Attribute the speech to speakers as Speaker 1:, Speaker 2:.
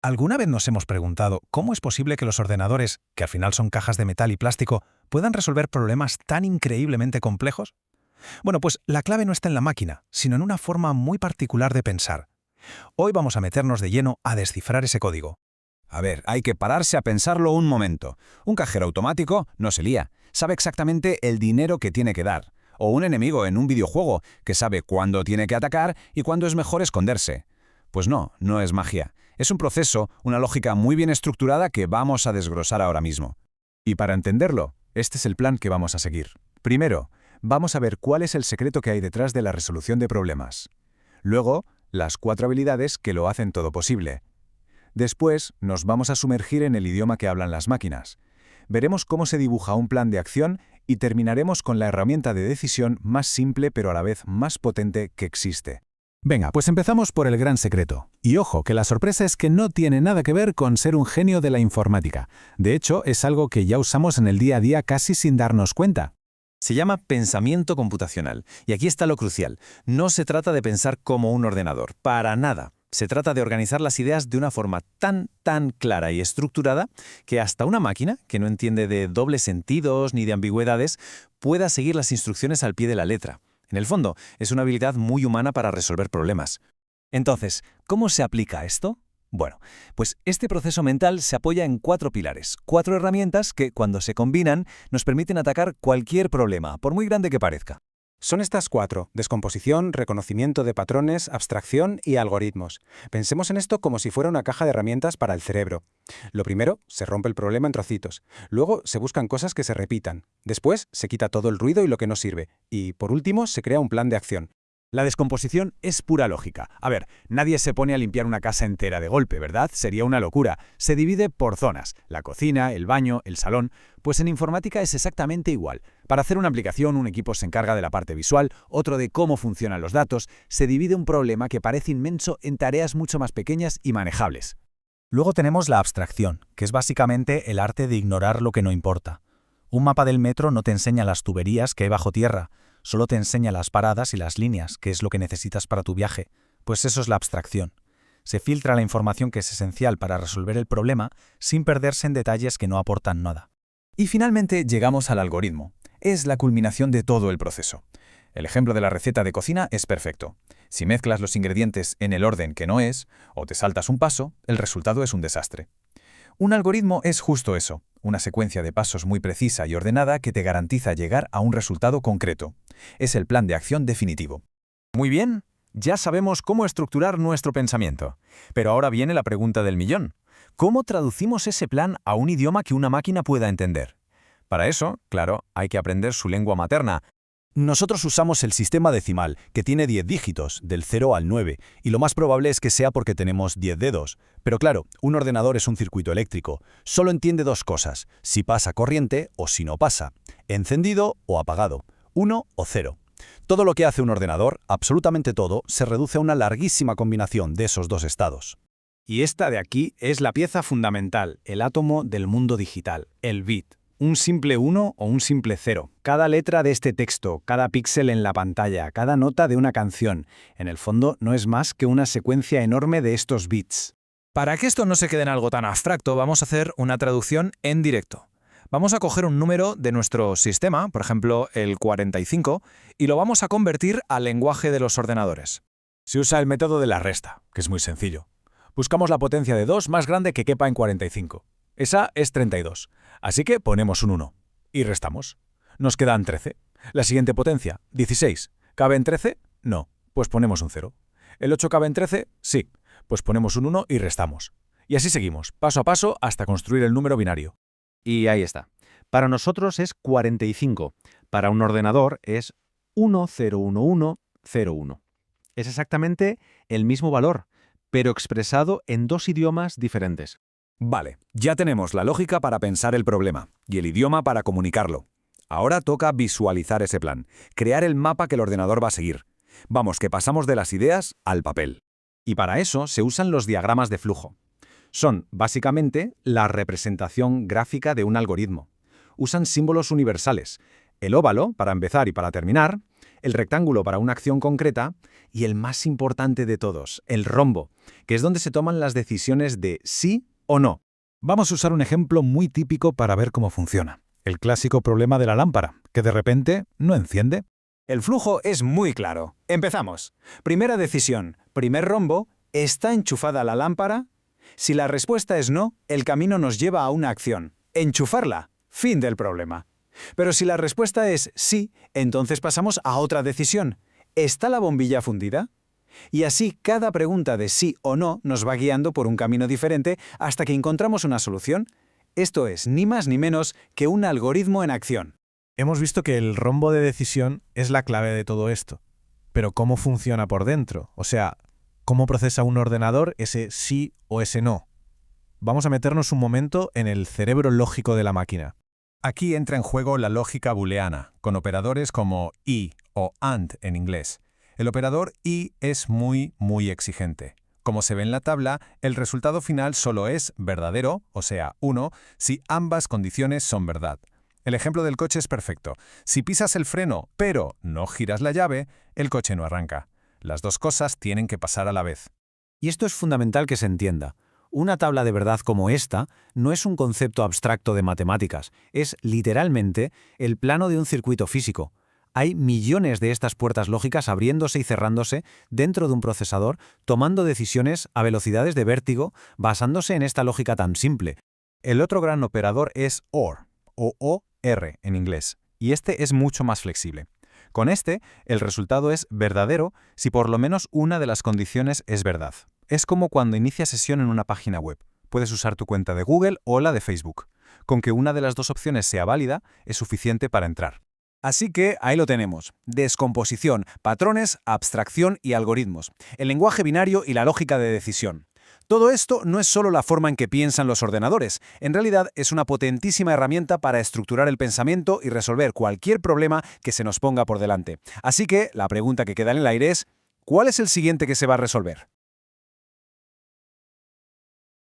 Speaker 1: ¿Alguna vez nos hemos preguntado cómo es posible que los ordenadores, que al final son cajas de metal y plástico, puedan resolver problemas tan increíblemente complejos? Bueno, pues la clave no está en la máquina, sino en una forma muy particular de pensar. Hoy vamos a meternos de lleno a descifrar ese código.
Speaker 2: A ver, hay que pararse a pensarlo un momento. Un cajero automático no se lía, sabe exactamente el dinero que tiene que dar. O un enemigo en un videojuego que sabe cuándo tiene que atacar y cuándo es mejor esconderse. Pues no, no es magia. Es un proceso, una lógica muy bien estructurada que vamos a desglosar ahora mismo.
Speaker 3: Y para entenderlo, este es el plan que vamos a seguir. Primero, vamos a ver cuál es el secreto que hay detrás de la resolución de problemas. Luego, las 4 habilidades que lo hacen todo posible. Después, nos vamos a sumergir en el idioma que hablan las máquinas. Veremos cómo se dibuja un plan de acción y terminaremos con la herramienta de decisión más simple pero a la vez más potente que existe. Venga, pues empezamos por el gran secreto. Y ojo, que la sorpresa es que no tiene nada que ver con ser un genio de la informática. De hecho, es algo que ya usamos en el día a día casi sin darnos cuenta.
Speaker 4: Se llama pensamiento computacional. Y aquí está lo crucial. No se trata de pensar como un ordenador, para nada. Se trata de organizar las ideas de una forma tan clara y estructurada que hasta una máquina, que no entiende de dobles sentidos ni de ambigüedades, pueda seguir las instrucciones al pie de la letra. En el fondo, es una habilidad muy humana para resolver problemas. Entonces, ¿cómo se aplica esto? Bueno, pues este proceso mental se apoya en 4 pilares, 4 herramientas que, cuando se combinan, nos permiten atacar cualquier problema, por muy grande que parezca.
Speaker 5: Son estas 4: descomposición, reconocimiento de patrones, abstracción y algoritmos. Pensemos en esto como si fuera una caja de herramientas para el cerebro. Lo primero, se rompe el problema en trocitos. Luego, se buscan cosas que se repitan. Después, se quita todo el ruido y lo que no sirve. Y, por último, se crea un plan de acción.
Speaker 3: La descomposición es pura lógica. A ver, nadie se pone a limpiar una casa entera de golpe, ¿verdad? Sería una locura. Se divide por zonas. La cocina, el baño, el salón. Pues en informática es exactamente igual. Para hacer una aplicación, un equipo se encarga de la parte visual, otro de cómo funcionan los datos. Se divide un problema que parece inmenso en tareas mucho más pequeñas y manejables.
Speaker 1: Luego tenemos la abstracción, que es básicamente el arte de ignorar lo que no importa. Un mapa del metro no te enseña las tuberías que hay bajo tierra, solo te enseña las paradas y las líneas, que es lo que necesitas para tu viaje. Pues eso es la abstracción. Se filtra la información que es esencial para resolver el problema sin perderse en detalles que no aportan nada.
Speaker 3: Y finalmente llegamos al algoritmo. Es la culminación de todo el proceso. El ejemplo de la receta de cocina es perfecto. Si mezclas los ingredientes en el orden que no es, o te saltas un paso, el resultado es un desastre. Un algoritmo es justo eso, una secuencia de pasos muy precisa y ordenada que te garantiza llegar a un resultado concreto. Es el plan de acción definitivo.
Speaker 6: Muy bien, ya sabemos cómo estructurar nuestro pensamiento. Pero ahora viene la pregunta del millón. ¿Cómo traducimos ese plan a un idioma que una máquina pueda entender? Para eso, claro, hay que aprender su lengua materna.
Speaker 3: Nosotros usamos el sistema decimal, que tiene 10 dígitos, del 0 al 9, y lo más probable es que sea porque tenemos 10 dedos. Pero claro, un ordenador es un circuito eléctrico. Solo entiende 2 cosas, si pasa corriente o si no pasa, encendido o apagado, 1 o 0. Todo lo que hace un ordenador, absolutamente todo, se reduce a una larguísima combinación de esos 2 estados.
Speaker 5: Y esta de aquí es la pieza fundamental, el átomo del mundo digital, el bit. Un simple 1 o un simple 0. Cada letra de este texto, cada píxel en la pantalla, cada nota de una canción, en el fondo no es más que una secuencia enorme de estos bits.
Speaker 1: Para que esto no se quede en algo tan abstracto, vamos a hacer una traducción en directo. Vamos a coger un número de nuestro sistema, por ejemplo el 45, y lo vamos a convertir al lenguaje de los ordenadores.
Speaker 3: Se usa el método de la resta, que es muy sencillo. Buscamos la potencia de 2 más grande que quepa en 45. Esa es 32. Así que ponemos un 1. Y restamos. Nos quedan 13. La siguiente potencia, 16. ¿Cabe en 13? No. Pues ponemos un 0. ¿El 8 cabe en 13? Sí. Pues ponemos un 1 y restamos. Y así seguimos, paso a paso, hasta construir el número binario.
Speaker 4: Y ahí está. Para nosotros es 45. Para un ordenador es 101101. Es exactamente el mismo valor, pero expresado en 2 idiomas diferentes.
Speaker 2: Vale, ya tenemos la lógica para pensar el problema y el idioma para comunicarlo. Ahora toca visualizar ese plan, crear el mapa que el ordenador va a seguir. Vamos, que pasamos de las ideas al papel.
Speaker 5: Y para eso se usan los diagramas de flujo. Son, básicamente, la representación gráfica de un algoritmo. Usan símbolos universales. El óvalo, para empezar y para terminar,
Speaker 3: el rectángulo para una acción concreta y el más importante de todos, el rombo, que es donde se toman las decisiones de sí o no.
Speaker 1: Vamos a usar un ejemplo muy típico para ver cómo funciona. El clásico problema de la lámpara, que de repente no enciende.
Speaker 5: El flujo es muy claro. Empezamos. Primera decisión. Primer rombo. ¿Está enchufada la lámpara? Si la respuesta es no, el camino nos lleva a una acción. Enchufarla. Fin del problema. Pero si la respuesta es sí, entonces pasamos a otra decisión. ¿Está la bombilla fundida? Y así cada pregunta de sí o no nos va guiando por un camino diferente hasta que encontramos una solución. Esto es ni más ni menos que un algoritmo en acción.
Speaker 1: Hemos visto que el rombo de decisión es la clave de todo esto. Pero ¿cómo funciona por dentro? O sea, ¿cómo procesa un ordenador ese sí o ese no? Vamos a meternos un momento en el cerebro lógico de la máquina.
Speaker 2: Aquí entra en juego la lógica booleana, con operadores como y o and en inglés. El operador y es muy exigente. Como se ve en la tabla, el resultado final solo es verdadero, o sea, 1, si ambas condiciones son verdad. El ejemplo del coche es perfecto. Si pisas el freno, pero no giras la llave, el coche no arranca. Las dos cosas tienen que pasar a la vez.
Speaker 4: Y esto es fundamental que se entienda. Una tabla de verdad como esta no es un concepto abstracto de matemáticas, es literalmente el plano de un circuito físico. Hay millones de estas puertas lógicas abriéndose y cerrándose dentro de un procesador, tomando decisiones a velocidades de vértigo, basándose en esta lógica tan simple.
Speaker 3: El otro gran operador es OR, o OR en inglés, y este es mucho más flexible. Con este, el resultado es verdadero si por lo menos una de las condiciones es verdad. Es como cuando inicias sesión en una página web. Puedes usar tu cuenta de Google o la de Facebook. Con que una de las dos opciones sea válida, es suficiente para entrar.
Speaker 5: Así que ahí lo tenemos. Descomposición, patrones, abstracción y algoritmos. El lenguaje binario y la lógica de decisión. Todo esto no es solo la forma en que piensan los ordenadores. En realidad es una potentísima herramienta para estructurar el pensamiento y resolver cualquier problema que se nos ponga por delante. Así que la pregunta que queda en el aire es, ¿cuál es el siguiente que se va a resolver?